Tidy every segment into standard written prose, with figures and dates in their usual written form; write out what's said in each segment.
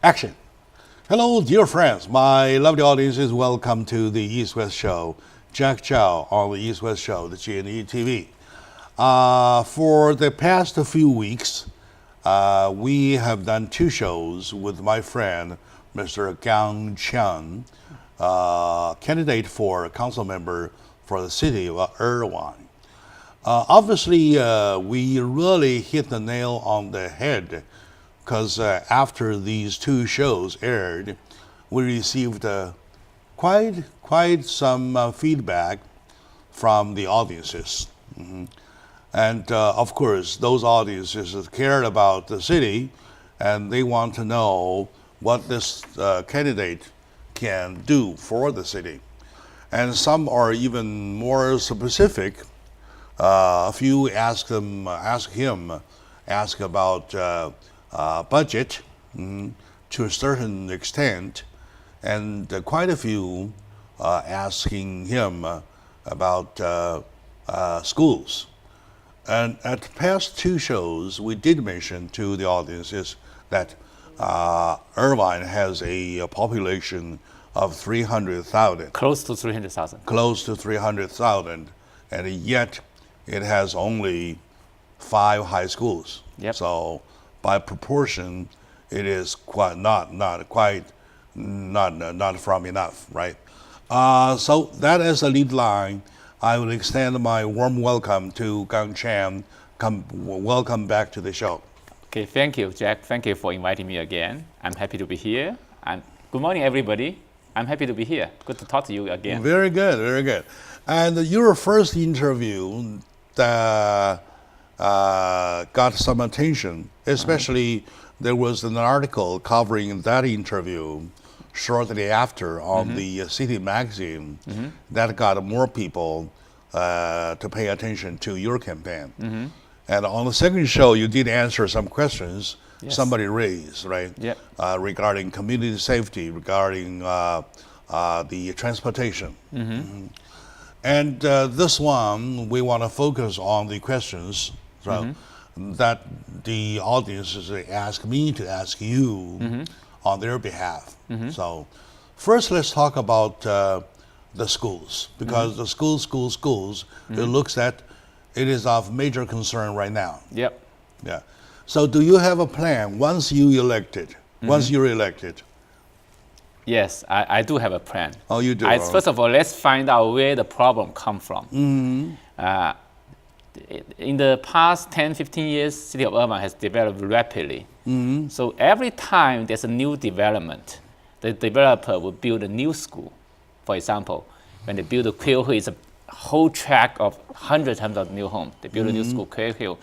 Action. Hello, dear friends. My lovely audiences, welcome to the East West Show. Jack Chow on the East West Show, the GNE TV. For the past few weeks, we have done two shows with my friend, Mr. Gang Chen, candidate for a council member for the city of Irvine. Obviously, we really hit the nail on the head because after these two shows aired, we received quite some feedback from the audiences. And of course, those audiences cared about the city and they want to know what this candidate can do for the city. And some are even more specific. A few ask about budget to a certain extent, and quite a few asking him about schools. And at the past two shows, we did mention to the audiences that Irvine has a population of 300,000. Close to 300,000. Close to 300,000, and yet it has only 5 high schools. Yep. So by proportion, it is quite not from enough, right? So that is a lead line. I will extend my warm welcome to Gang Chen. Welcome back to the show. Okay, thank you, Jack. Thank you for inviting me again. I'm happy to be here. And good morning, everybody. I'm happy to be here. Good to talk to you again. Very good, very good. And your first interview got some attention, especially there was an article covering that interview shortly after on the City magazine that got more people to pay attention to your campaign. And on the second show, you did answer some questions somebody raised, right? Yep. Regarding community safety, regarding the transportation. And this one, we want to focus on the questions that the audiences ask me to ask you on their behalf. So first, let's talk about the schools, because the schools, it looks that it is of major concern right now. Yep. Yeah. So do you have a plan once you're elected? Yes, I do have a plan. Oh, you do? First of all, let's find out where the problem comes from. In the past 10, 15 years, City of Irvine has developed rapidly. So every time there's a new development, the developer will build a new school. For example, when they build a Quail Hill, it's a whole tract of hundreds of new homes. They build a new school, Quail Hill.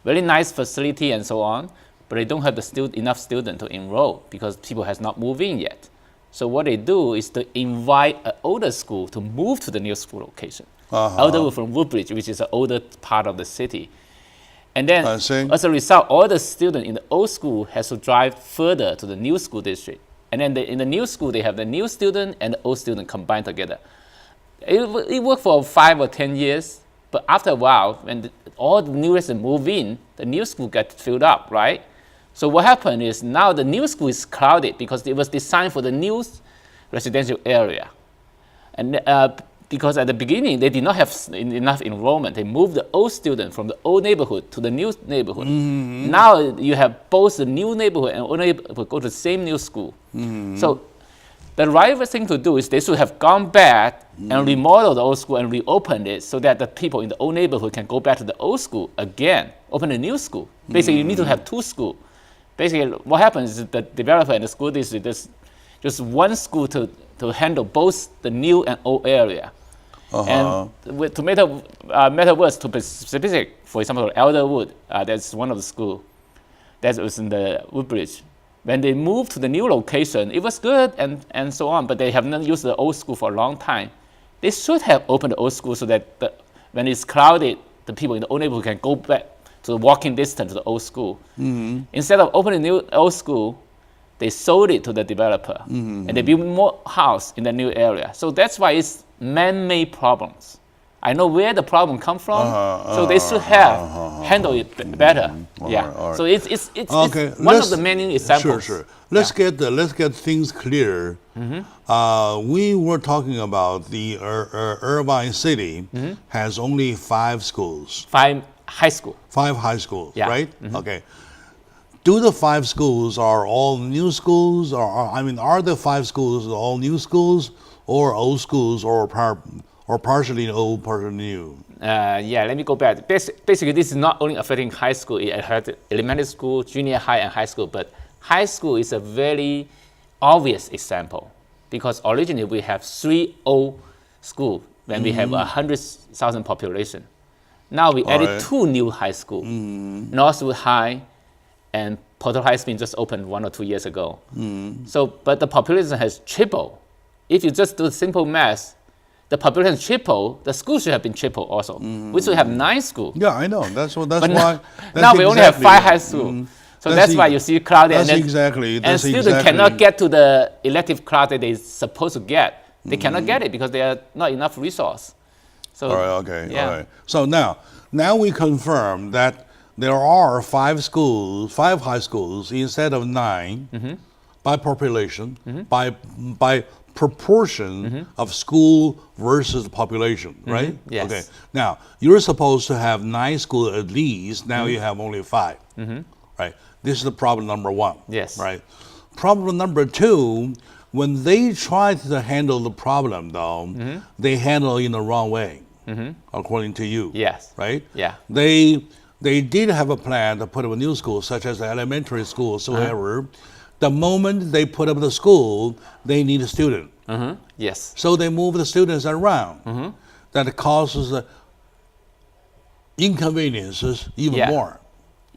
Very nice facility and so on, but they don't have enough students to enroll because people has not moved in yet. So what they do is to invite an older school to move to the new school location. Elderwood from Woodbridge, which is an older part of the city. And then, as a result, all the students in the old school has to drive further to the new school district. And then in the new school, they have the new student and the old student combined together. It worked for 5 or 10 years, but after a while, when all the new residents move in, the new school gets filled up, right? So what happened is now the new school is crowded because it was designed for the new residential area. And because at the beginning, they did not have enough enrollment. They moved the old student from the old neighborhood to the new neighborhood. Now you have both the new neighborhood and old neighborhood go to the same new school. So the right thing to do is they should have gone back and remodeled the old school and reopened it so that the people in the old neighborhood can go back to the old school again, open a new school. Basically, you need to have 2 schools. Basically, what happens is the developer and the school district just one school to handle both the new and old area. And to matter worse, to be specific, for example, Elderwood, that's one of the schools that was in the Woodbridge. When they moved to the new location, it was good and so on, but they have not used the old school for a long time. They should have opened the old school so that when it's crowded, the people in the old neighborhood can go back to the walking distance to the old school. Instead of opening the new old school, they sold it to the developer, and they built more house in the new area. So that's why it's man-made problems. I know where the problem comes from, so they should have handle it better. All Yeah. right. So it's Okay, one of the many examples. Sure. Let's get things clear. We were talking about the Irvine City has only 5 schools. 5 high school. 5 high schools, Yeah. right? Okay. Do the 5 schools are all new schools, or are the 5 schools all new schools, or old schools, or partially old, partially new? Yeah, let me go back. Basically, this is not only affecting high school, it affects elementary school, junior high, and high school. But high school is a very obvious example because originally we have 3 old schools when we have 100,000 population. Now we added 2 new high schools, Northwood High and Portal High Spring just opened 1 or 2 years ago. So, but the population has tripled. If you just do simple math, the population triple, the schools should have been triple also. We should have 9 schools. Yeah, I know. That's why. Now we only have 5 high schools. So that's why you see crowded. That's and exactly. And students cannot get to the elective class that they're supposed to get. They cannot get it because there are not enough resource. So, all right. Okay. Yeah. All right. So now we confirm that there are 5 schools, 5 high schools instead of 9 by population, by proportion of school versus population, right? Yes. Okay. Now you're supposed to have 9 schools at least. Now you have only 5. Right. This is the problem number 1. Yes. Right. Problem number 2. When they try to handle the problem, though, they handle it in the wrong way, according to you. Yes. Right. Yeah. They did have a plan to put up a new school, such as the elementary school. However, the moment they put up the school, they need a student. Yes. So they move the students around. That causes inconveniences even more.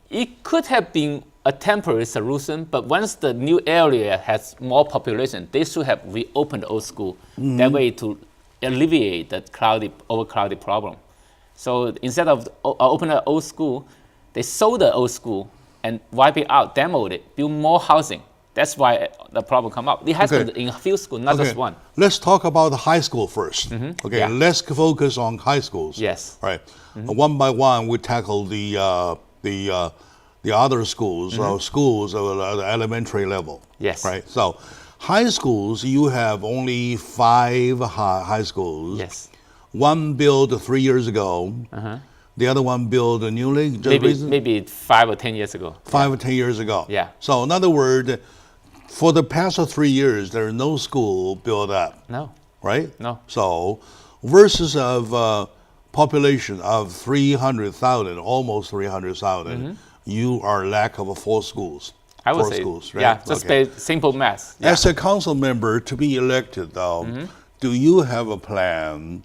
It could have been a temporary solution, but once the new area has more population, they should have reopened the old school. That way to alleviate the overcrowded problem. So instead of opening an old school, they sold the old school and wipe it out, demoed it, build more housing. That's why the problem come up. It has been in a few schools, not just one. Let's talk about the high school first. Okay, Yeah. let's focus on high schools. Yes. Right. One by one, we tackle the other schools, schools of the elementary level. Yes. Right. So, high schools, you have only 5 high schools. Yes. One built 3 years ago. The other one built newly. Maybe 5 or 10 years ago. 5 or 10 years ago. Yeah. So, in other words, for the past 3 years, there is no school built up. No. Right? No. So, versus of population of 300,000, almost 300,000, you are lack of 4 schools. I would 4 say, schools, right? yeah, just simple math. Yeah. As a council member to be elected, though, do you have a plan?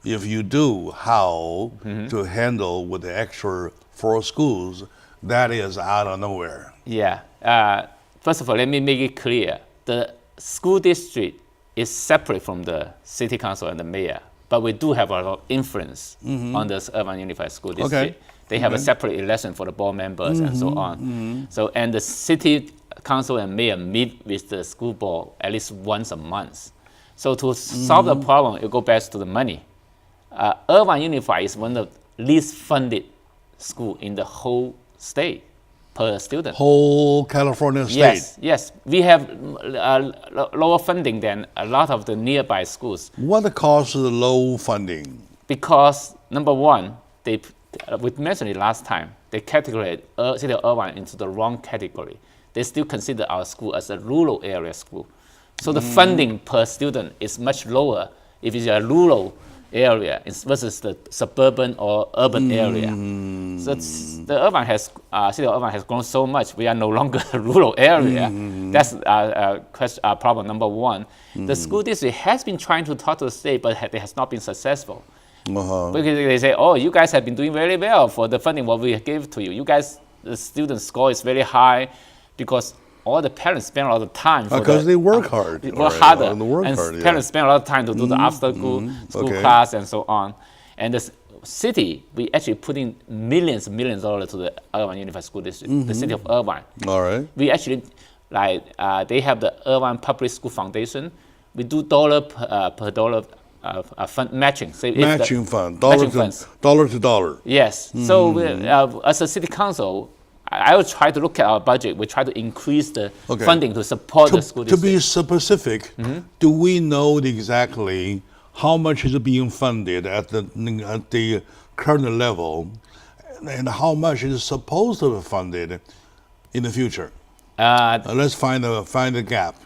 If you do, how to handle with the extra 4 schools that is out of nowhere? Yeah. First of all, let me make it clear. The school district is separate from the city council and the mayor, but we do have a lot of influence on the Irvine Unified School District. They have a separate election for the board members and so on. So, and the city council and mayor meet with the school board at least once a month. So to solve the problem, it goes back to the money. Irvine Unified is one of the least funded school in the whole state per student. Whole California state? Yes. We have lower funding than a lot of the nearby schools. What causes the low funding? Because number one, we mentioned it last time, they categorized City of Irvine into the wrong category. They still consider our school as a rural area school. So the funding per student is much lower if it's a rural area versus the suburban or urban area. So the City of Irvine has grown so much, we are no longer a rural area. That's problem number one. The school district has been trying to talk to the state, but it has not been successful. Because they say, oh, you guys have been doing very well for the funding what we gave to you. You guys, the student score is very high because all the parents spend a lot of time. Because they work hard. They work harder. Parents spend a lot of time to do the after school class and so on. And the city, we actually put in millions of dollars to the Irvine Unified School District, the city of Irvine. All right. We actually, they have the Irvine Public School Foundation. We do dollar per dollar fund matching. So if Matching fund, matching funds. dollar to dollar. Yes. So as a city council, I will try to look at our budget. We try to increase the funding to support the school To district. be specific, do we know exactly how much is being funded at the current level, and how much is supposed to be funded in the future? Let's find a gap.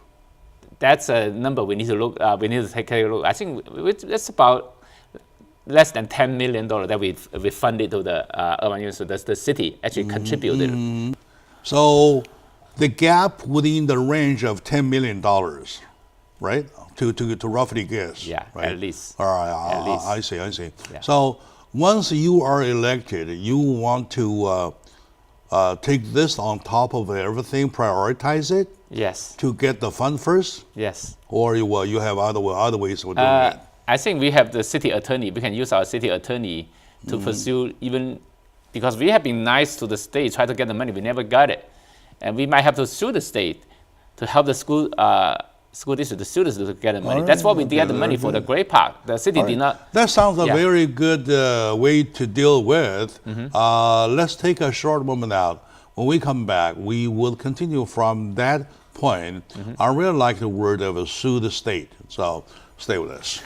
That's a number we need to look. We need to take a look. I think it's about less than $10 million that we funded to the urban university. That's the city actually contributed. So the gap within the range of $10 million, right? To roughly guess. Yeah, right? at least. All right, At least. I see. Yeah. So once you are elected, you want to take this on top of everything, prioritize it Yes. to get the fund first, Yes. or you have other ways of doing it. I think we have the city attorney. We can use our city attorney to pursue even, because we have been nice to the state, try to get the money. We never got it. And we might have to sue the state to help the school district, the students to get the money. That's what we get the money for the Great Park. The city did not. That sounds a Yeah. very good way to deal with. Let's take a short moment out. When we come back, we will continue from that point. I really like the word of sue the state. So stay with us.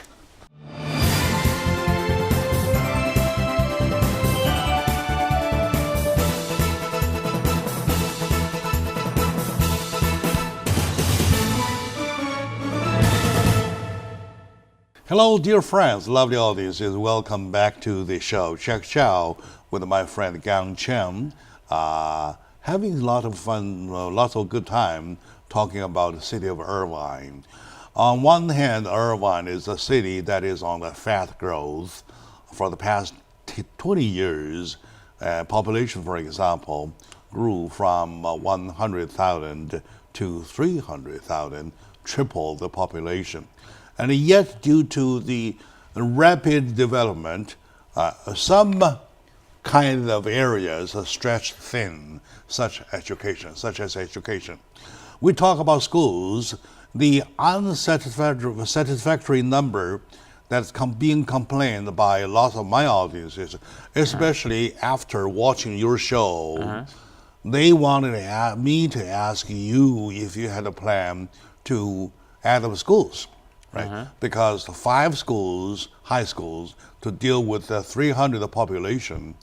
Hello, dear friends, lovely audiences. Welcome back to the show. Jack Chow with my friend Gang Chen. Having a lot of fun, lots of good time talking about the city of Irvine. On one hand, Irvine is a city that is on a fast growth. For the past 20 years, population, for example, grew from 100,000 to 300,000, triple the population. And yet, due to the rapid development, some kind of areas are stretched thin, such as education. We talk about schools, the unsatisfactory number that's being complained by lots of my audiences, especially after watching your show. They wanted me to ask you if you had a plan to add up schools. Right? Because 5 schools, high schools, to deal with the 300 population,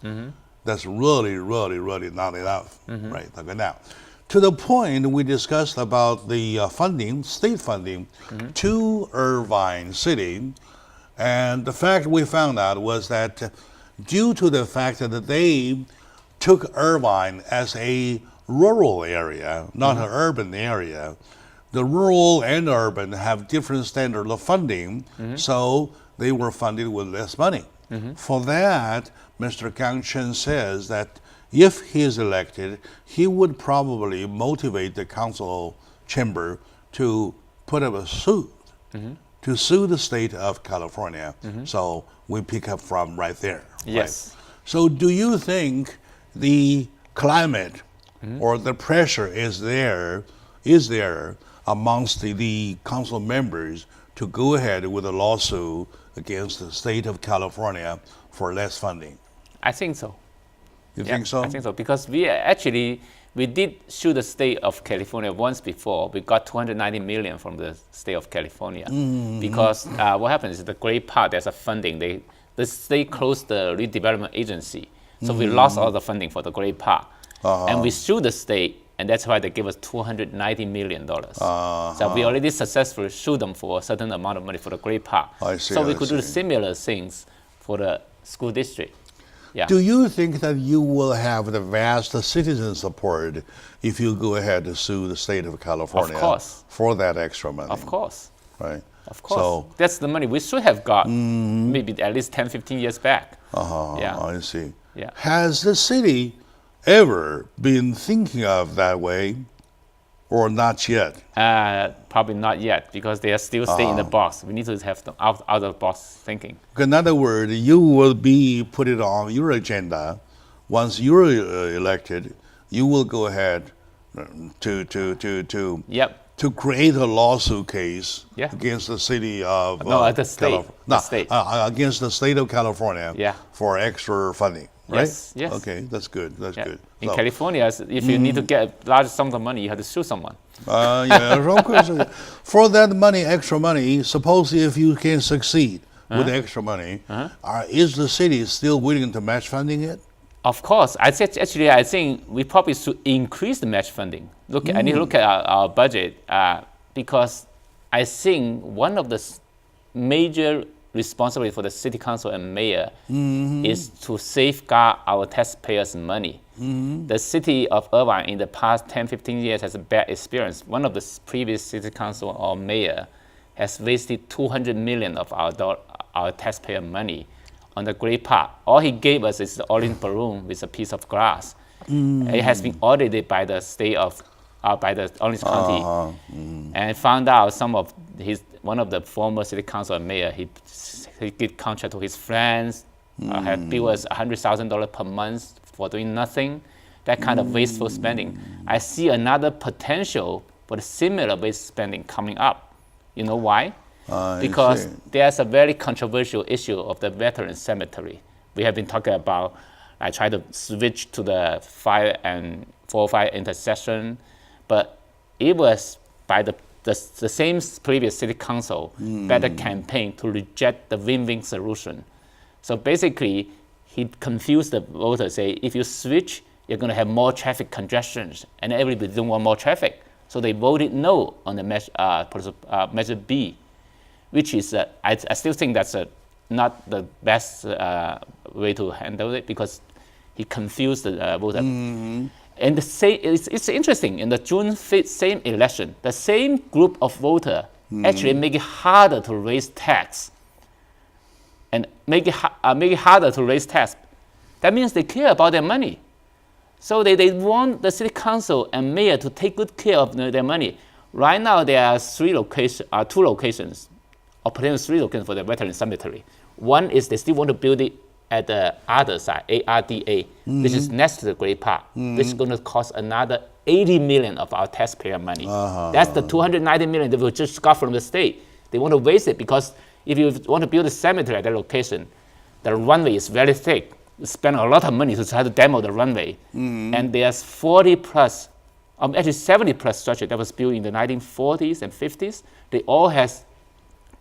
that's really not enough, right? Okay, now, to the point we discussed about the funding, state funding, to Irvine City, and the fact we found out was that due to the fact that they took Irvine as a rural area, not an urban area, the rural and urban have different standard of funding, so they were funded with less money. For that, Mr. Gang Chen says that if he is elected, he would probably motivate the council chamber to put up a suit, to sue the state of California. So we pick up from right there. Yes. Right? So do you think the climate or the pressure is there amongst the council members to go ahead with a lawsuit against the state of California for less funding? I think so. You think so? I think so, because we did sue the state of California once before. We got $290 million from the state of California. Because what happens is the Great Park, there's a funding. The state closed the redevelopment agency. So we lost all the funding for the Great Park. And we sued the state, and that's why they gave us $290 million. So we already successfully sued them for a certain amount of money for the Great Park. I see, so we I could do see. similar things for the school district. Yeah. Do you think that you will have the vast citizen support if you go ahead to sue the state of California Of course. for that extra money? Of course. Right? Of course. So, That's the money we should have got maybe at least 10, 15 years back. Yeah. I see. Yeah. Has the city ever been thinking of that way or not yet? Probably not yet, because they are still staying in the box. We need to have the out of the box thinking. In other words, you will be put it on your agenda. Once you're elected, you will go ahead Yep. to create a lawsuit case Yeah. against the city of the state. The state. Against the state of California Yeah. for extra funding, right? Yes, yes. Okay, that's good. That's Yeah. good. In So, California, if you need to get a large sum of money, you have to sue someone. yeah, of course. For that money, extra money, suppose if you can succeed with extra money, is the city still willing to match funding it? Of course, I think we probably should increase the match funding. I need to look at our budget because I think one of the major responsibility for the city council and mayor is to safeguard our taxpayers' money. The city of Irvine in the past 10, 15 years has a bad experience. One of the previous city council or mayor has wasted $200 million of our taxpayer money on the Great Park. All he gave us is the orange balloon with a piece of glass. It has been audited by the state of, by the Orange County, and found out one of the former city council and mayor, he did contract to his friends, had billed us $100,000 per month for doing nothing. That kind of wasteful spending. I see another potential for the similar waste spending coming up. You know why? Because there's a very controversial issue of the veteran cemetery. We have been talking about, I try to switch to the 5 and 405 intersection, but it was by the same previous city council better campaign to reject the win-win solution. So basically, he confused the voters, say, if you switch, you're going to have more traffic congestions, and everybody don't want more traffic. So they voted no on the measure B, which is, I still think that's not the best way to handle it because he confused the voter. And it's interesting, in the June 5th same election, the same group of voters actually make it harder to raise tax. And make it harder to raise tax. That means they care about their money. So they want the city council and mayor to take good care of their money. Right now, there are two locations, or potentially 3 locations for the veteran cemetery. One is they still want to build it at the other side, ARDA, which is next to the Great Park, which is going to cost another $80 million of our taxpayer money. That's the $290 million that we just got from the state. They want to waste it because if you want to build a cemetery at that location, the runway is very thick. You spend a lot of money to try to demo the runway. And there's 40 plus, actually 70 plus structure that was built in the 1940s and 50s. They all has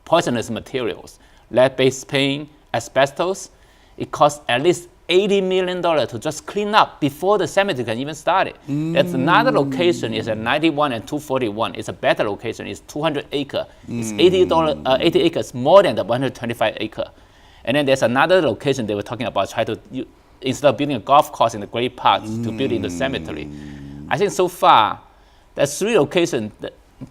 poisonous materials, lead-based paint, asbestos. It costs at least $80 million to just clean up before the cemetery can even start it. There's another location, is at 91 and 241. It's a better location. It's 200 acre. It's 80 acres more than the 125 acre. And then there's another location they were talking about, try to, instead of building a golf course in the Great Park, to build in the cemetery. I think so far, there's 3 locations.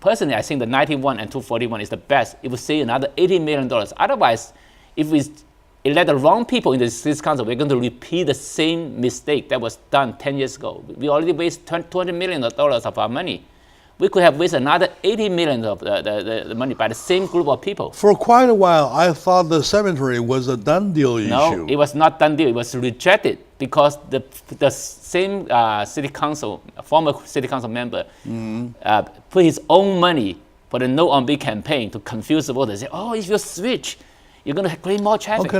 Personally, I think the 91 and 241 is the best. It would save another $80 million. Otherwise, if we elect the wrong people in the city council, we're going to repeat the same mistake that was done 10 years ago. We already wasted $200 million of our money. We could have wasted another $80 million of the money by the same group of people. For quite a while, I thought the cemetery was a done deal issue. No, it was not done deal. It was rejected because the same former city council member put his own money for the No on B campaign to confuse the voters. Say, oh, if you switch, you're going to create more traffic. Okay,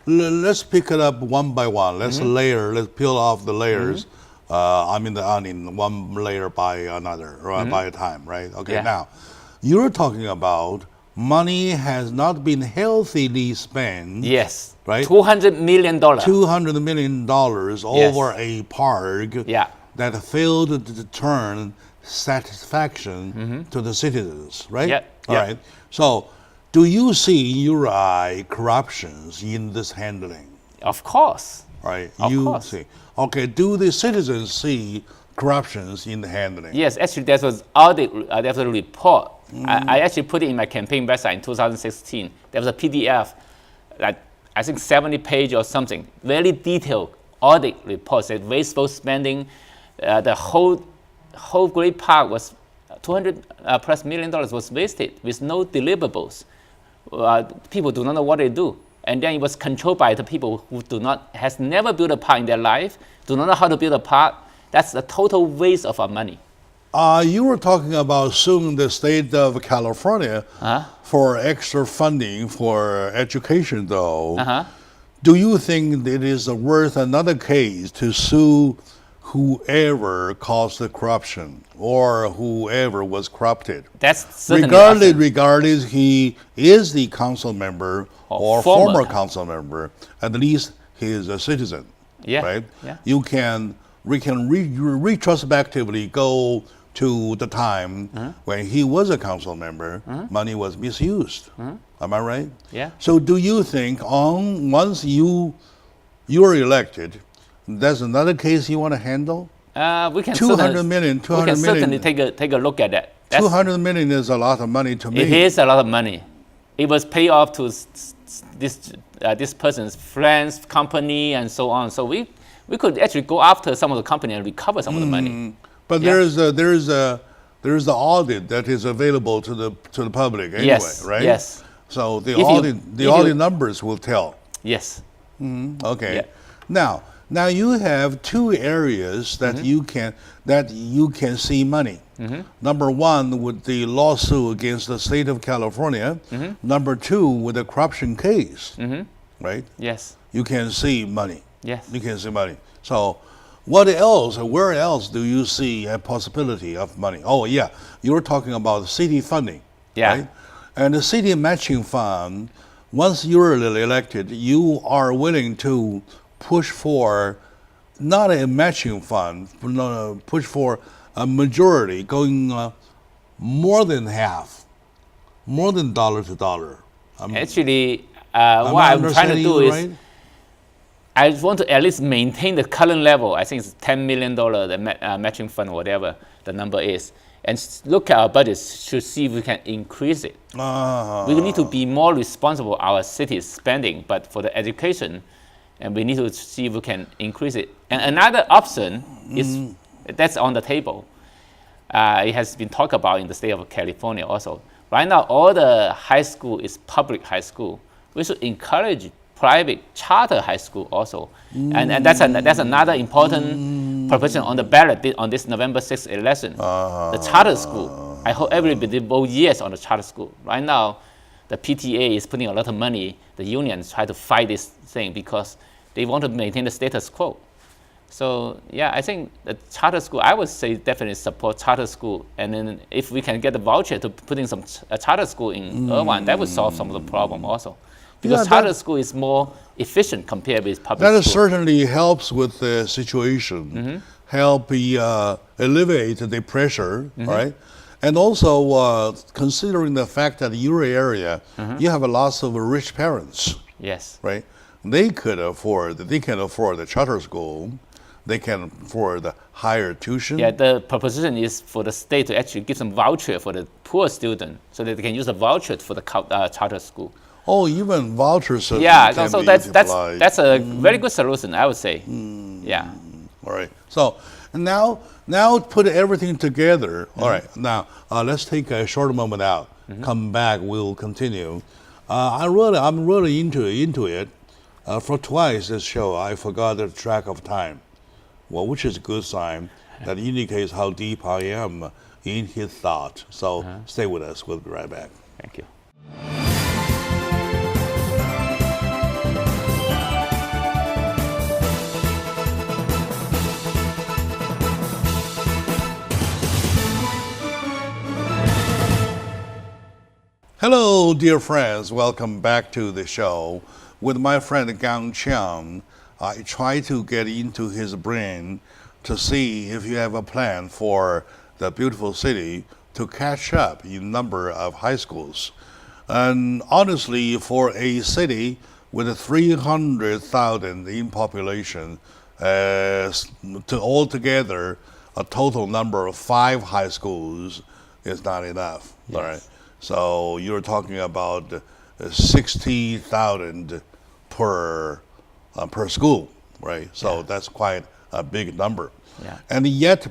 let's pick it up one by one. Let's peel off the layers. I mean the onion, one layer by another, by a time, right? Okay, Yeah. now, you're talking about money has not been healthily spent. Yes. Right? $200 million. $200 million over a park that failed to turn satisfaction to the citizens, right? Yep. All right. So, do you see in your eye corruptions in this handling? Of course. Right. Of you course. see. Okay. Do the citizens see corruptions in the handling? Yes, actually, there was audit. There was a report. I actually put it in my campaign website in 2016. There was a PDF, like I think 70 page or something, very detailed audit report said wasteful spending. The whole Great Park was $200 plus million was wasted with no deliverables. People do not know what they do. And then it was controlled by the people who has never built a park in their life, do not know how to build a park. That's a total waste of our money. You were talking about suing the state of California for extra funding for education, though. Do you think it is worth another case to sue whoever caused the corruption or whoever was corrupted? That's certainly regardless he is the council member or former council member, at least he is a citizen, right? Yeah. We can retrospectively go to the time when he was a council member, money was misused. Am I right? Yeah. So do you think once you're elected, there's another case you want to handle? We can 200 million. We can certainly take a look at that. 200 million is a lot of money to me. It is a lot of money. It was paid off to this person's friends, company, and so on. So we could actually go after some of the company and recover some of the money. But there is the audit that is available to the public anyway, Yes, right? yes. So the audit numbers will tell. Yes. Okay. Yeah. Now you have two areas that you can see money. Number one, with the lawsuit against the state of California. Number two, with the corruption case. Right? Yes. You can see money. Yes. You can see money. So what else, where else do you see a possibility of money? Oh yeah, you were talking about city funding. Yeah. Right? And the city matching fund, once you're elected, you are willing to push for not a matching fund, push for a majority going more than half, more than dollar to dollar. Actually, what I'm trying to do is right? I want to at least maintain the current level. I think it's $10 million, the matching fund, whatever the number is. And look at our budgets to see if we can increase it. We need to be more responsible our city's spending, but for the education, and we need to see if we can increase it. And another option is that's on the table. It has been talked about in the state of California also. Right now, all the high school is public high school. We should encourage private charter high school also. And that's another important proposition on the ballot on this November 6th election. The charter school. I hope everybody vote yes on the charter school. Right now, the PTA is putting a lot of money. The unions try to fight this thing because they want to maintain the status quo. So yeah, I think the charter school, I would say definitely support charter school. And then if we can get the voucher to put in a charter school in Irvine, that would solve some of the problem also. Because charter school is more efficient compared with public school. That certainly helps with the situation, help alleviate the pressure, right? And also considering the fact that your area, you have lots of rich parents. Yes. Right? They can afford the charter school. They can afford the higher tuition. Yeah, the proposition is for the state to actually give some voucher for the poor student so that they can use the voucher for the charter school. Oh, even vouchers. Yeah, so that's a very good solution, I would say. Yeah. All right. So now put everything together. All right. Now let's take a short moment out. Come back. We'll continue. I'm really into it. For twice this show, I forgot the track of time. Well, which is a good sign that indicates how deep I am in his thought. So stay with us. We'll be right back. Thank you. Hello, dear friends. Welcome back to the show. With my friend Gang Chiang, I try to get into his brain to see if you have a plan for the beautiful city to catch up in number of high schools. And honestly, for a city with 300,000 in population, to altogether a total number of 5 high schools is not enough. Yes. All right. So you're talking about 60,000 per school, right? So that's quite a big number. Yeah. And yet,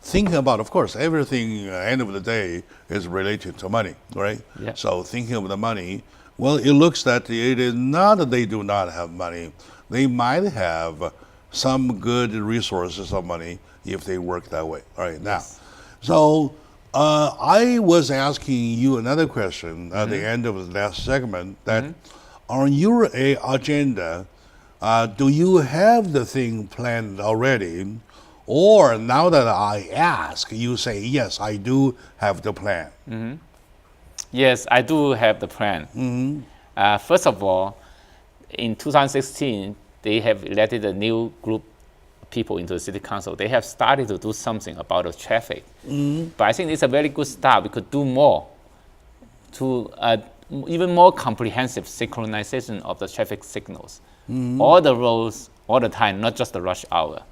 thinking about, of course, everything at the end of the day is related to money, right? Yeah. So thinking of the money, well, it looks that it is not that they do not have money. They might have some good resources of money if they work that way. All right. Now, So I was asking you another question at the end of the last segment that on your agenda, do you have the thing planned already? Or now that I ask, you say, yes, I do have the plan. Yes, I do have the plan. First of all, in 2016, they have elected a new group of people into the city council. They have started to do something about the traffic. But I think it's a very good start. We could do more to even more comprehensive synchronization of the traffic signals. All the roads, all the time, not just the rush hour.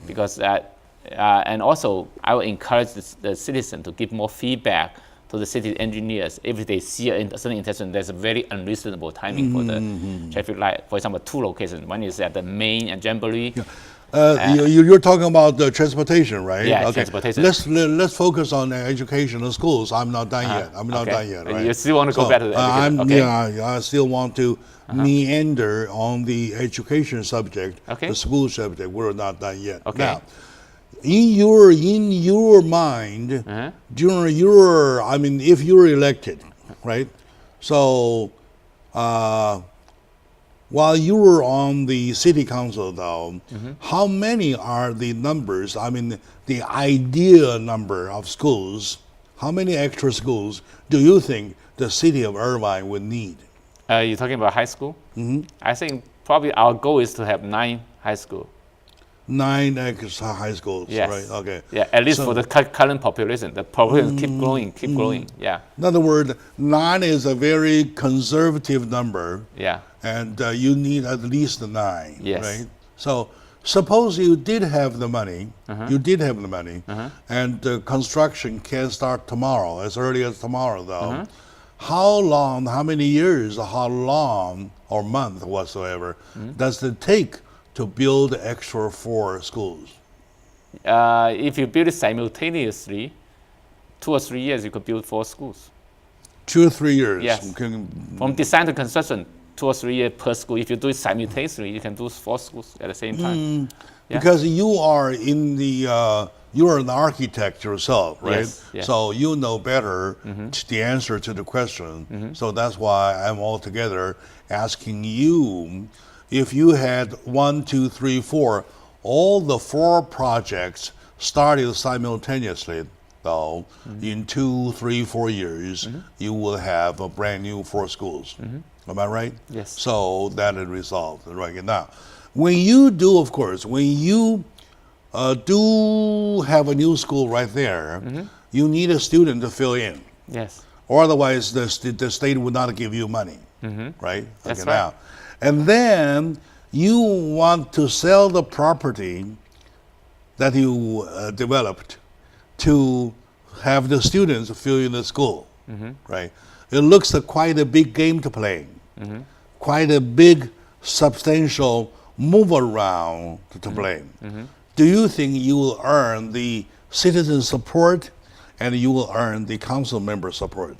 Because and also, I will encourage the citizen to give more feedback to the city engineers if they see a certain intersection. There's a very unreasonable timing for the traffic light. For example, two locations. One is at the Main and Jamboree. You're talking about the transportation, right? Yeah, okay. transportation. Let's focus on educational schools. I'm not done yet. I'm not done yet. Right? You still want to go back to the education? I still want to meander on the education subject, the school subject. We're not done yet. Okay. Now, in your mind, during your, I mean, if you're elected, right? So, while you were on the city council, though, how many are the numbers? I mean, the ideal number of schools. How many extra schools do you think the city of Irvine would need? You're talking about high school? I think probably our goal is to have 9 high schools. 9 extra high schools, Yes. right? Okay. Yeah, at least for the current population. The population keep growing. Yeah. In other words, 9 is a very conservative number. Yeah. And you need at least 9, Yes. right? So suppose you did have the money, and construction can start tomorrow, as early as tomorrow, though. How long, how many years, how long, or month whatsoever, does it take to build extra 4 schools? If you build it simultaneously, 2 or 3 years, you could build 4 schools. 2 or 3 years? Yes. From design to construction, 2 or 3 years per school. If you do it simultaneously, you can do 4 schools at the same time. Yeah. Because you are in the, you're an architect yourself, right? Yes, yes. So you know better the answer to the question. So that's why I'm altogether asking you, if you had 1, 2, 3, 4, all the 4 projects started simultaneously, though, in 2, 3, 4 years, you will have a brand new 4 schools. Am I right? Yes. So that is resolved right now. When you do, of course, when you do have a new school right there, you need a student to fill in. Yes. Or otherwise, the state would not give you money, right? That's Okay, right. now. And then you want to sell the property that you developed to have the students fill in the school, right? It looks like quite a big game to play, quite a big, substantial move around to play. Do you think you will earn the citizen support and you will earn the council member support?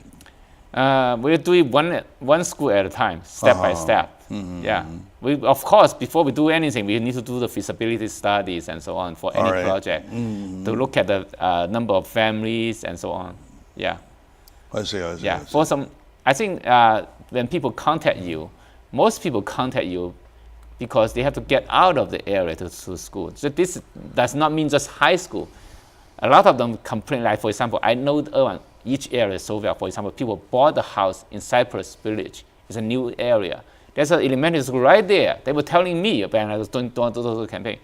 We're doing one school at a time, step by step. Yeah. We, of course, before we do anything, we need to do the feasibility studies and so on for any project to look at the number of families and so on. Yeah. I see. Yeah. For some, I think when people contact you, most people contact you because they have to get out of the area to school. So this does not mean just high school. A lot of them complain, like for example, I know each area so well. For example, people bought the house in Cypress Village. It's a new area. There's an elementary school right there. They were telling me when I was doing the campaign.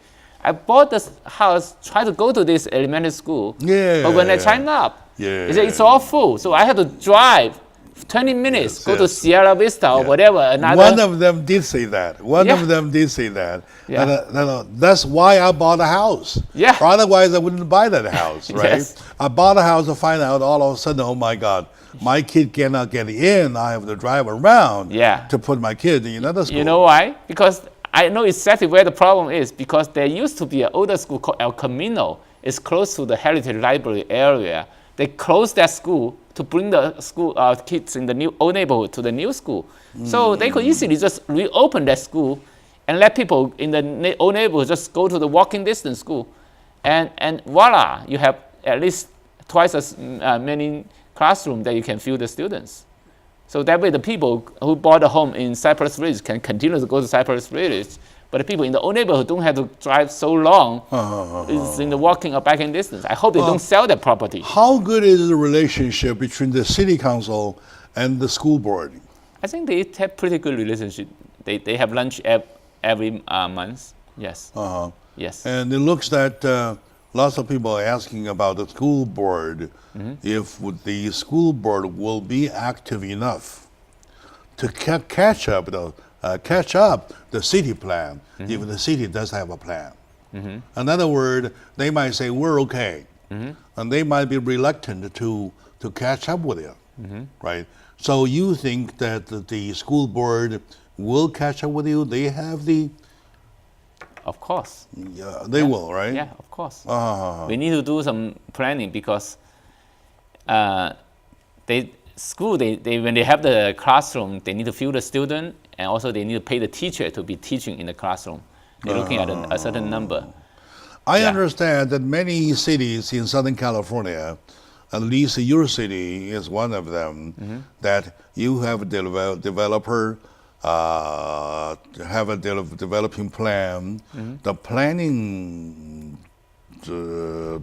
I bought this house, tried to go to this elementary school, but when I signed up, they said it's all full. So I had to drive 20 minutes, go to Sierra Vista or whatever. One of them did say that. One of them did say that. Yeah. That's why I bought a house. Yeah. Or otherwise, I wouldn't buy that house, right? Yes. I bought a house to find out all of a sudden, oh my God, my kid cannot get in. I have to drive around to put my kid in another school. You know why? Because I know exactly where the problem is. Because there used to be an older school called El Camino. It's close to the Heritage Library area. They closed that school to bring the school kids in the old neighborhood to the new school. So they could easily just reopen that school and let people in the old neighborhood just go to the walking distance school. And voila, you have at least twice as many classrooms that you can fill the students. So that way the people who bought a home in Cypress Village can continue to go to Cypress Village, but the people in the old neighborhood don't have to drive so long. It's in the walking or biking distance. I hope they don't sell that property. How good is the relationship between the city council and the school board? I think they have pretty good relationship. They have lunch every month. Yes. Yes. And it looks that lots of people are asking about the school board, if the school board will be active enough to catch up the city plan, if the city does have a plan. In other words, they might say, we're okay. And they might be reluctant to catch up with it, right? So you think that the school board will catch up with you? They have the... Of course. Yeah, they will, right? Yeah, of course. We need to do some planning because when they have the classroom, they need to fill the student, and also they need to pay the teacher to be teaching in the classroom. They're looking at a certain number. I understand that many cities in Southern California, at least your city is one of them, that you have a developer, have a developing plan. The planning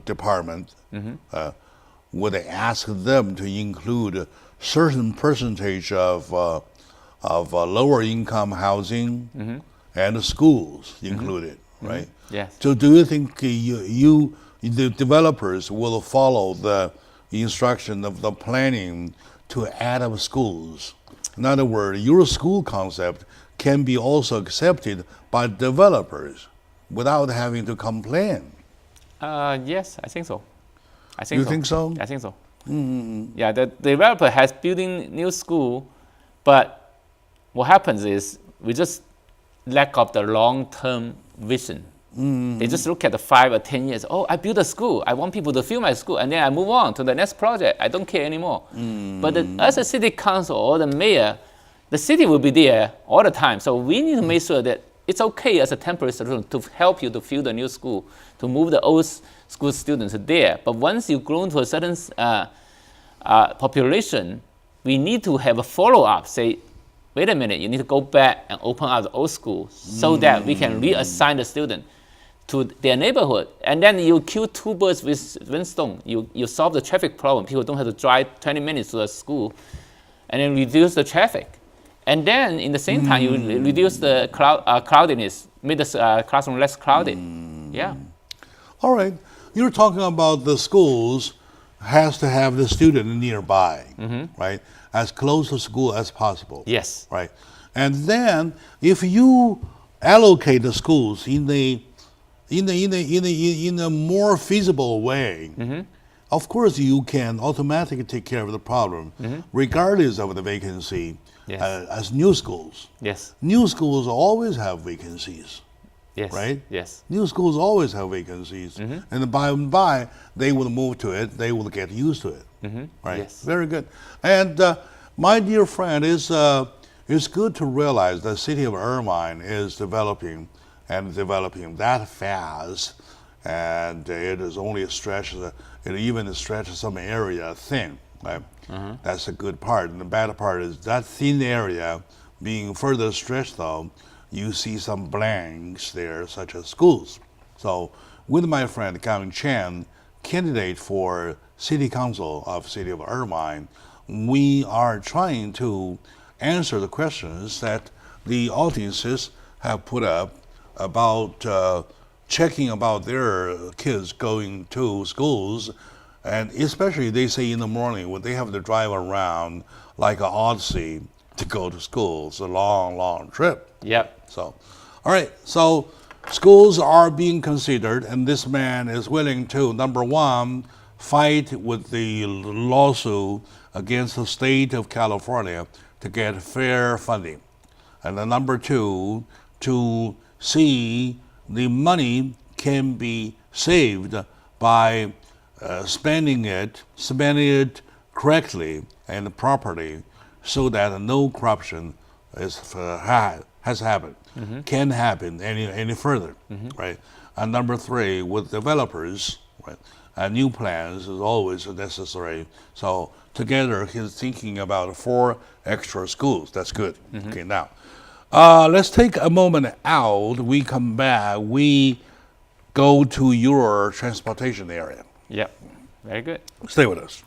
department would ask them to include certain percentage of lower income housing and schools included, right? Yes. So do you think the developers will follow the instruction of the planning to add up schools? In other words, your school concept can be also accepted by developers without having to complain. Yes, I think so. I think You so. think so? I think so. Yeah, the developer has building new school, but what happens is we just lack of the long-term vision. They just look at the 5 or 10 years. Oh, I built a school. I want people to fill my school, and then I move on to the next project. I don't care anymore. But as a city council or the mayor, the city will be there all the time. So we need to make sure that it's okay as a temporary solution to help you to fill the new school, to move the old school students there. But once you've grown to a certain population, we need to have a follow-up. Say, wait a minute, you need to go back and open up the old school so that we can reassign the student to their neighborhood. And then you kill 2 birds with one stone. You solve the traffic problem. People don't have to drive 20 minutes to a school, and then reduce the traffic. And then in the same time, you reduce the crowdedness, make the classroom less crowded. Yeah. All right. You're talking about the schools has to have the student nearby, right? As close to school as possible. Yes. Right. And then if you allocate the schools in a more feasible way, of course you can automatically take care of the problem, regardless of the vacancy. As new schools. Yes. New schools always have vacancies. Yes. Right? Yes. New schools always have vacancies. And by and by, they will move to it. They will get used to it. Right? Yes. Very good. And my dear friend, it's good to realize the city of Irvine is developing that fast. And it is only a stretch, it even stretches some area thin. Right? That's a good part. And the bad part is that thin area being further stretched though, you see some blanks there, such as schools. So with my friend Kang Chen, candidate for City Council of City of Irvine, we are trying to answer the questions that the audiences have put up about checking about their kids going to schools. And especially they say in the morning when they have to drive around like an odyssey to go to school. It's a long, long trip. Yep. So, all right. So schools are being considered, and this man is willing to, number one, fight with the lawsuit against the state of California to get fair funding. And then number two, to see the money can be saved by spending it correctly and properly, so that no corruption has happened, can happen any further, right? And number three, with developers, right? new plans is always necessary. So together, he's thinking about 4 extra schools. That's good. Okay, now let's take a moment out. We come back. We go to your transportation area. Yep, very good. Stay with us.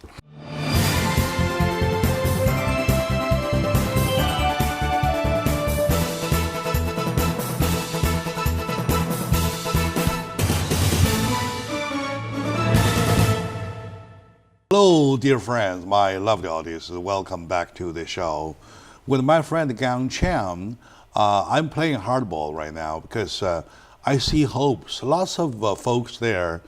Hello, dear friends, my lovely audience. Welcome back to the show. With my friend Gang Chan, I'm playing hardball right now because I see hopes. Lots of folks there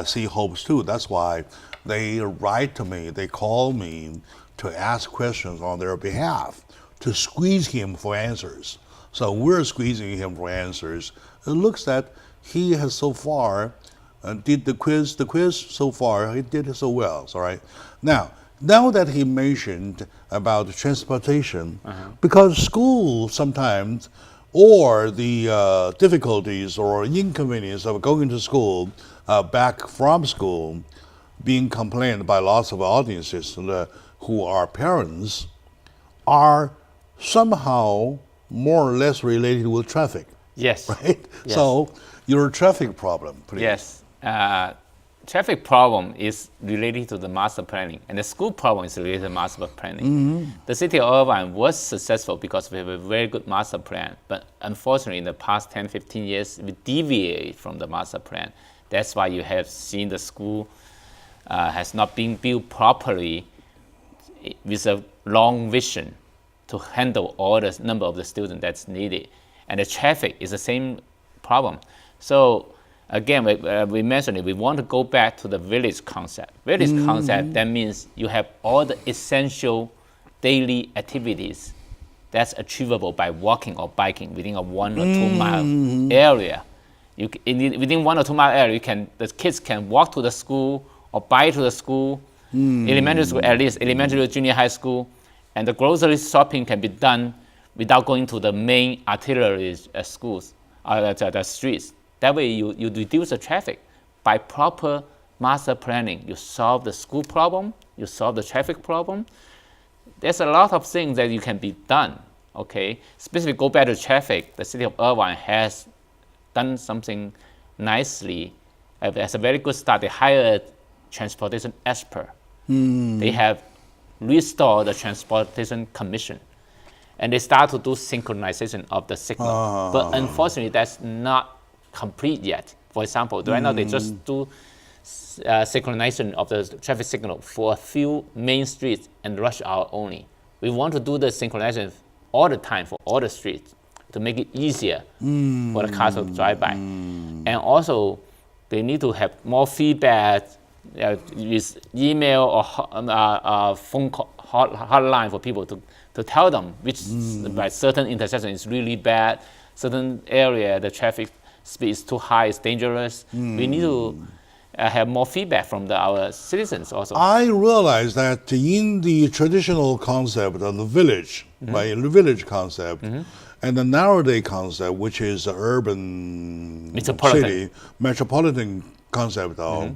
see hopes too. That's why they write to me, they call me to ask questions on their behalf, to squeeze him for answers. So we're squeezing him for answers. It looks that he has so far did the quiz so far, he did so well, all right? Now that he mentioned about transportation, because school sometimes, or the difficulties or inconvenience of going to school, back from school, being complained by lots of audiences who are parents, are somehow more or less related with traffic. Yes. Right? Yes. So your traffic problem, please. Yes. Traffic problem is related to the master planning, and the school problem is related to master planning. The city of Irvine was successful because we have a very good master plan, but unfortunately in the past 10, 15 years, we deviate from the master plan. That's why you have seen the school has not been built properly with a long vision to handle all the number of the students that's needed. And the traffic is the same problem. So again, we mentioned it, we want to go back to the village concept. Village concept, that means you have all the essential daily activities that's achievable by walking or biking within a 1 or 2 mile area. Within 1 or 2 mile area, the kids can walk to the school or bike to the school, elementary school, at least elementary or junior high school, and the grocery shopping can be done without going to the main artillery schools, the streets. That way you reduce the traffic. By proper master planning, you solve the school problem, you solve the traffic problem. There's a lot of things that you can be done, okay? Especially go back to traffic, the city of Irvine has done something nicely. As a very good start, they hired transportation expert. They have restored the transportation commission. And they start to do synchronization of the signal. But unfortunately, that's not complete yet. For example, right now they just do synchronization of the traffic signal for a few main streets and rush hour only. We want to do the synchronization all the time for all the streets to make it easier for the cars to drive by. And also, they need to have more feedback with email or phone call, hotline for people to tell them which by certain intersection is really bad, certain area the traffic speed is too high, it's dangerous. We need to have more feedback from our citizens also. I realize that in the traditional concept of the village, right, the village concept, and the nowadays concept, which is the urban city, metropolitan concept, though,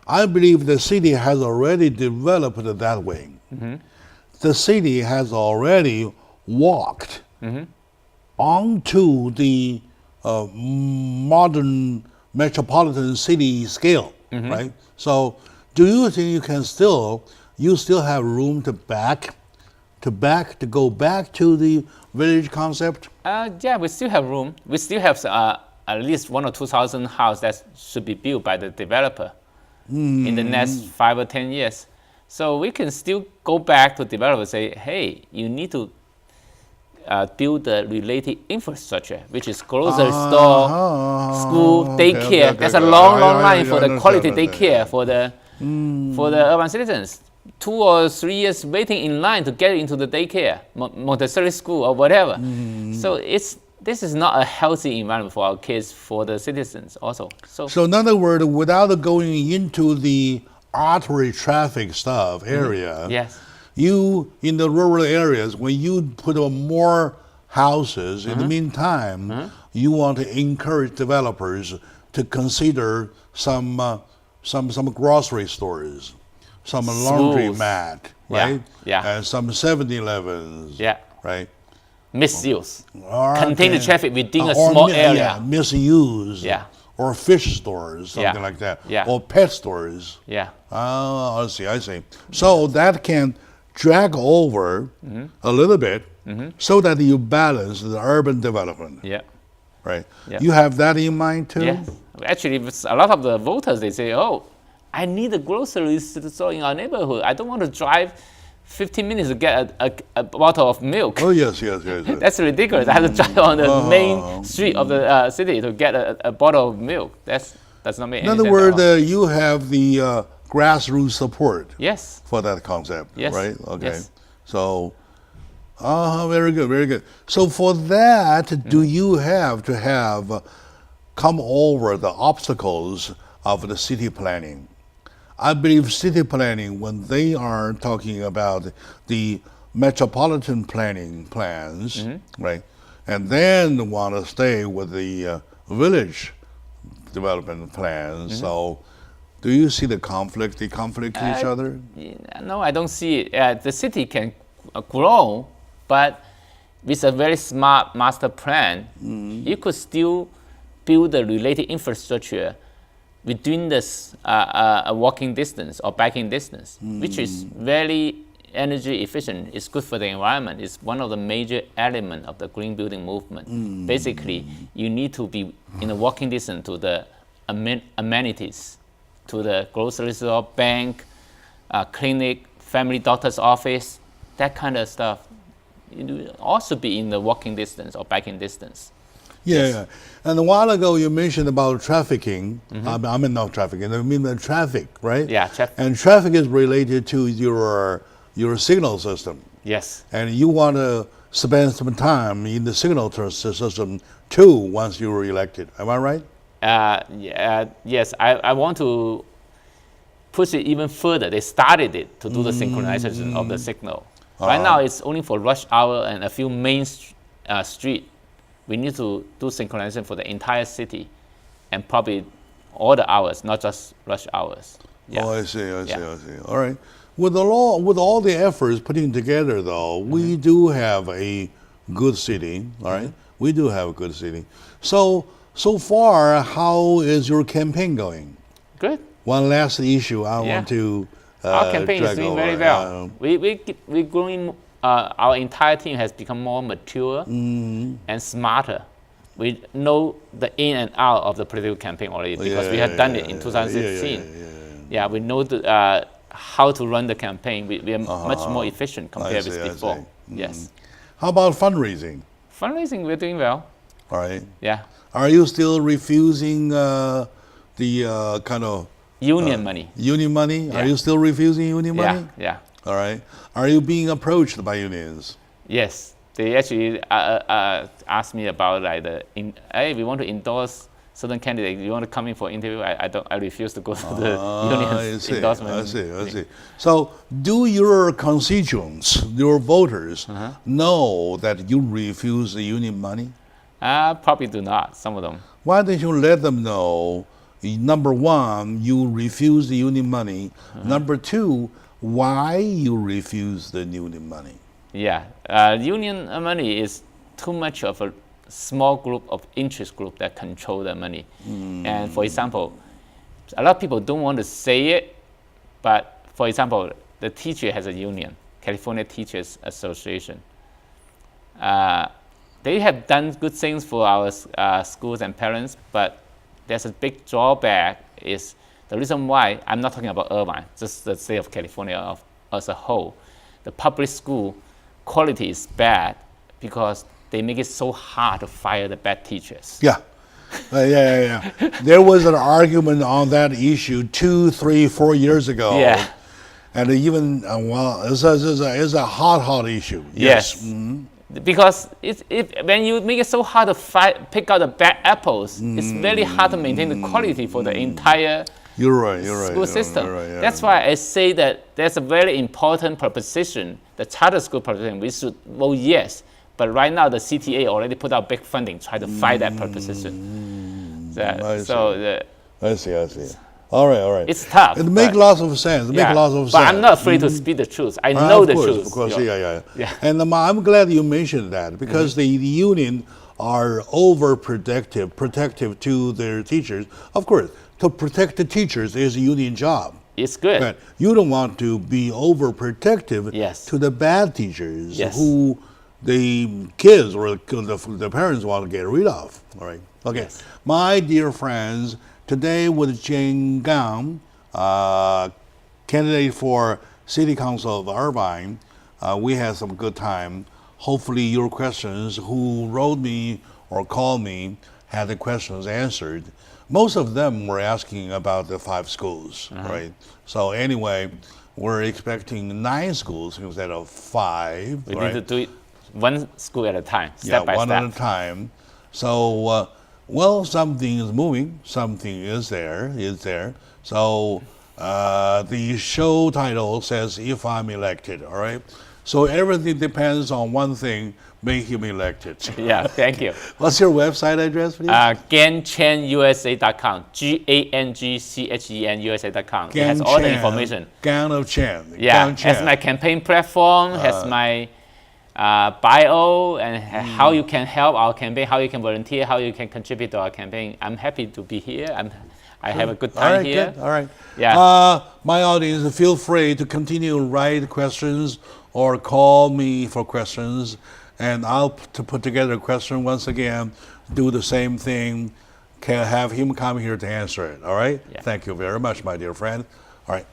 I believe the city has already developed it that way. The city has already walked onto the modern metropolitan city scale, right? So, do you think you still have room to go back to the village concept? Yeah, we still have room. We still have at least 1,000 or 2,000 houses that should be built by the developer in the next 5 or 10 years. So we can still go back to developers and say, hey, you need to build the related infrastructure, which is grocery store, school, daycare. There's a long line for the quality daycare for the urban citizens. 2 or 3 years waiting in line to get into the daycare, Montessori school or whatever. So this is not a healthy environment for our kids, for the citizens also. So in other words, without going into the artery traffic stuff area, yes. You, in the rural areas, when you put more houses, in the meantime, you want to encourage developers to consider some some grocery stores, some laundry Schools. mat, right? Yeah. And some 7-Elevens. Yeah. Right. Misuse. Okay. Contain the traffic within a Or small area. Yeah, misuse. Yeah. Or fish stores, something Yeah. like that. Yeah. Or pet stores. Yeah. Oh, I see. So that can drag over a little bit so that you balance the urban development, Yeah. right? Yeah. You have that in mind too? Yes. Actually, with a lot of the voters, they say, oh, I need a grocery store in our neighborhood. I don't want to drive 15 minutes to get a bottle of milk. Oh, yes. That's ridiculous. I have to drive on the main street of the city to get a bottle of milk. That's not make In any other sense words, at all. you have the grassroots support Yes. for that concept, Yes. right? Okay. Yes. So, very good. So for that, do you have to have come over the obstacles of the city planning? I believe city planning, when they are talking about the metropolitan planning plans, right, and then want to stay with the village development plans. So, do you see the conflict each other? No, I don't see it. The city can grow, but with a very smart master plan, you could still build the related infrastructure within this walking distance or biking distance, which is very energy efficient. It's good for the environment. It's one of the major elements of the green building movement. Basically, you need to be in a walking distance to the amenities, to the grocery store, bank, clinic, family doctor's office, that kind of stuff. You also be in the walking distance or biking distance. Yeah. And a while ago you mentioned about trafficking. I mean not trafficking. I mean the traffic, right? Yeah, traffic. And traffic is related to your signal system, Yes. and you want to spend some time in the signal system too once you were elected. Am I right? Yes, I want to push it even further. They started it to do the synchronization of the signal. Right now, it's only for rush hour and a few main street. We need to do synchronization for the entire city, and probably all the hours, not just rush hours. Yeah. Oh, I see. All right. With all the efforts putting together, though, we do have a good city. All right. We do have a good city. So far, how is your campaign going? Good. One last issue I want to Our campaign is drag doing over. very well. We're growing. Our entire team has become more mature and smarter. We know the in and out of the political campaign already because we have done it in 2016. Yeah, we know how to run the campaign. We are much more efficient compared with before. Yes. How about fundraising? Fundraising, we're doing well. All right. Yeah. Are you still refusing the kind of Union money. union money? Yeah. Are you still refusing union money? Yeah. All right. Are you being approached by unions? Yes. They actually asked me about like hey, we want to endorse certain candidate. You want to come in for interview? I refuse to go to the union's endorsement. I see. So, do your constituents, your voters, know that you refuse the union money? Probably do not. Some of them. Why don't you let them know? Number one, you refuse the union money. Number two, why you refuse the union money? Yeah, union money is too much of a small group of interest group that control the money. And for example, a lot of people don't want to say it, but for example, the teacher has a union, California Teachers Association. They have done good things for our schools and parents, but there's a big drawback is the reason why, I'm not talking about Irvine, just the state of California as a whole. The public school quality is bad because they make it so hard to fire the bad teachers. Yeah. There was an argument on that issue 2, 3, 4 years ago. Yeah. And even, it's a hot issue. Yes. Because when you make it so hard to pick out the bad apples, it's very hard to maintain the quality for the entire school system. That's why I say that there's a very important proposition, the charter school proposition. We should vote yes, but right now the CTA already put out big funding trying to fight that proposition. I see. All right. It's tough. It makes lots of sense. But I'm not afraid to speak the truth. I know the truth. Of course, yeah. Yeah. And I'm glad you mentioned that because the union are protective to their teachers. Of course, to protect the teachers is a union job. It's good. But you don't want to be overprotective to the bad teachers who the kids or the parents want to get rid of. All right. Okay. Yes. My dear friends, today with Jane Gang, candidate for City Council of Irvine, we had some good time. Hopefully your questions, who wrote me or called me, had the questions answered. Most of them were asking about the 5 schools, right? So anyway, we're expecting 9 schools instead of 5. We need to do it one school at a time, step by one step. at a time. So, well, something is moving, something is there. So the show title says, If I'm Elected, all right? So everything depends on one thing, make him elected. Yeah, thank you. What's your website address, please? GangChenUSA.com, GangChen USA.com. It has all the information. Gang of Chen. Yeah, has my campaign platform, has my bio, and how you can help our campaign, how you can volunteer, how you can contribute to our campaign. I'm happy to be here. I have a good time here. Good. All right. Yeah. My audience, feel free to continue to write questions or call me for questions, and I'll put together a question once again, do the same thing, have him come here to answer it. All right? Yeah. Thank you very much, my dear friend. All right.